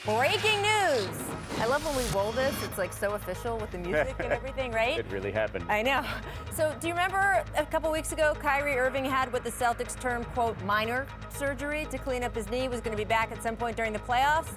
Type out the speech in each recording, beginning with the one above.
Breaking news! I love when we roll this. It's like so official with the music and everything, right? It really happened. I know. So do you remember a couple weeks ago, Kyrie Irving had what the Celtics termed, quote, minor surgery to clean up his knee, was going to be back at some point during the playoffs?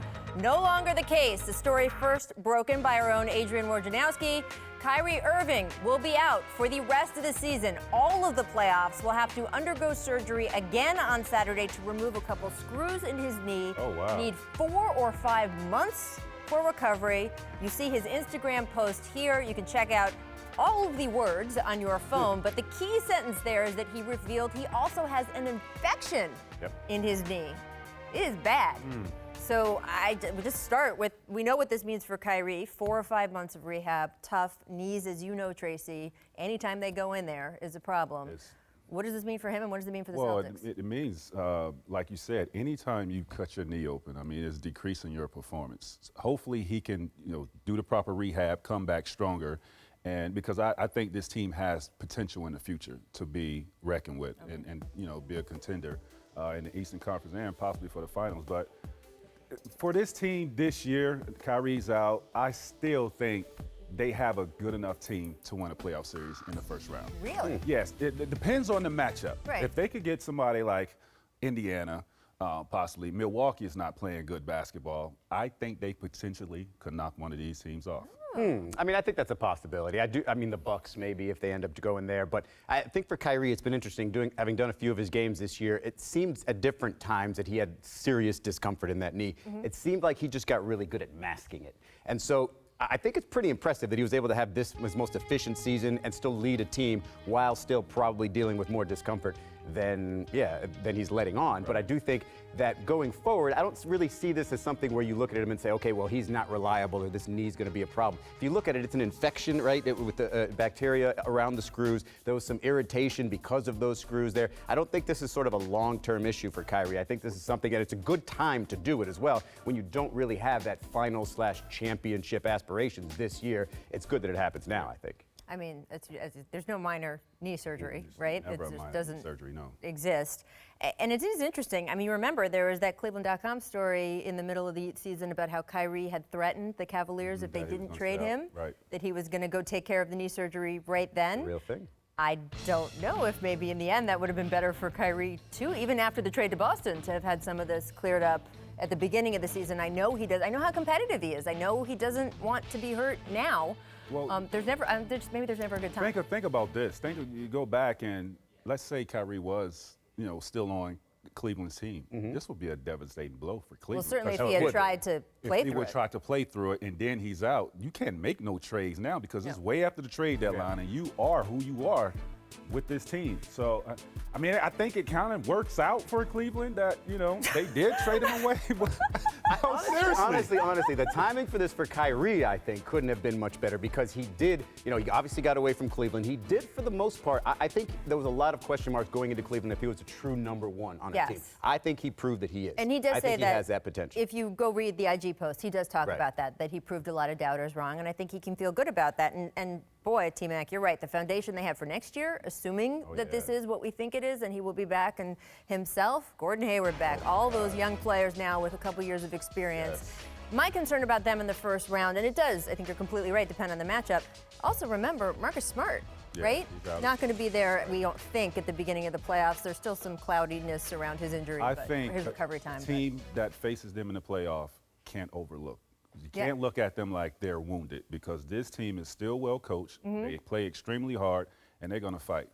No longer the case. The story first broken by our own Adrian Wojnarowski. Kyrie Irving will be out for the rest of the season. All of the playoffs will have to undergo surgery again on Saturday to remove a couple screws in his knee. Oh, wow. Need 4 or 5 months for recovery. You see his Instagram post here. You can check out all of the words on your phone, but the key sentence there is that he revealed he also has an infection in his knee. It is bad. So we just start with, we know what this means for Kyrie. 4 or 5 months of rehab, tough knees, as you know, Tracy. Anytime they go in there is a problem. What does this mean for him, and what does it mean for the Celtics? It means, like you said, anytime you cut your knee open, I mean, it's decreasing your performance. Hopefully he can, do the proper rehab, come back stronger, and because I think this team has potential in the future to be reckoned with and be a contender in the Eastern Conference and possibly for the finals. But for this team this year, Kyrie's out, I still think they have a good enough team to win a playoff series in the first round. Really? Yes, it depends on the matchup. Right. If they could get somebody like Indiana, possibly, Milwaukee is not playing good basketball, I think they potentially could knock one of these teams off. I mean, I think that's a possibility. I mean, the Bucks maybe if they end up going there. But I think for Kyrie, it's been interesting having done a few of his games this year. It seems at different times that he had serious discomfort in that knee. It seemed like he just got really good at masking it. And so I think it's pretty impressive that he was able to have his most efficient season and still lead a team while still probably dealing with more discomfort than he's letting on. Right. But I do think that going forward, I don't really see this as something where you look at him and say, okay, well, he's not reliable or this knee's going to be a problem. If you look at it, it's an infection, right, with the bacteria around the screws. There was some irritation because of those screws there. I don't think this is sort of a long-term issue for Kyrie. I think this is something, and it's a good time to do it as well when you don't really have that final/championship aspirations this year. It's good that it happens now, I think. I mean, there's no minor knee surgery, right? Never It a minor doesn't surgery, no. exist. And it is interesting. I mean, remember, there was that Cleveland.com story in the middle of the season about how Kyrie had threatened the Cavaliers if they didn't trade him, that he was going to go take care of the knee surgery right then. The real thing. I don't know if maybe in the end that would have been better for Kyrie, too, even after the trade to Boston, to have had some of this cleared up at the beginning of the season. I know he does. I know how competitive he is. I know he doesn't want to be hurt now. Well, there's never a good time. Think about this. You go back and let's say Kyrie was, still on Cleveland's team. This would be a devastating blow for Cleveland. Well, certainly if he had tried to play through it. If he would try to play through it and then he's out, you can't make no trades now because it's way after the trade deadline and you are who you are with this team. So, I mean, I think it kind of works out for Cleveland that, they did trade him away. Honestly, the timing for this for Kyrie, I think, couldn't have been much better because he did, he obviously got away from Cleveland. He did, for the most part, I think there was a lot of question marks going into Cleveland if he was a true number one on a team. I think he proved that he is. And he does say that he has that potential. If you go read the IG post, he does talk about that he proved a lot of doubters wrong, and I think he can feel good about that. And boy, T-Mac, you're right. The foundation they have for next year, assuming that this is what we think it is and he will be back and himself, Gordon Hayward back, all those young players now with a couple years of experience. My concern about them in the first round, and it does, I think you're completely right, depend on the matchup. Also remember, Marcus Smart, right? Not going to be there, we don't think, at the beginning of the playoffs. There's still some cloudiness around his injury, his recovery time. A team that faces them in the playoff can't overlook. You can't look at them like they're wounded because this team is still well coached. They play extremely hard, and they're going to fight.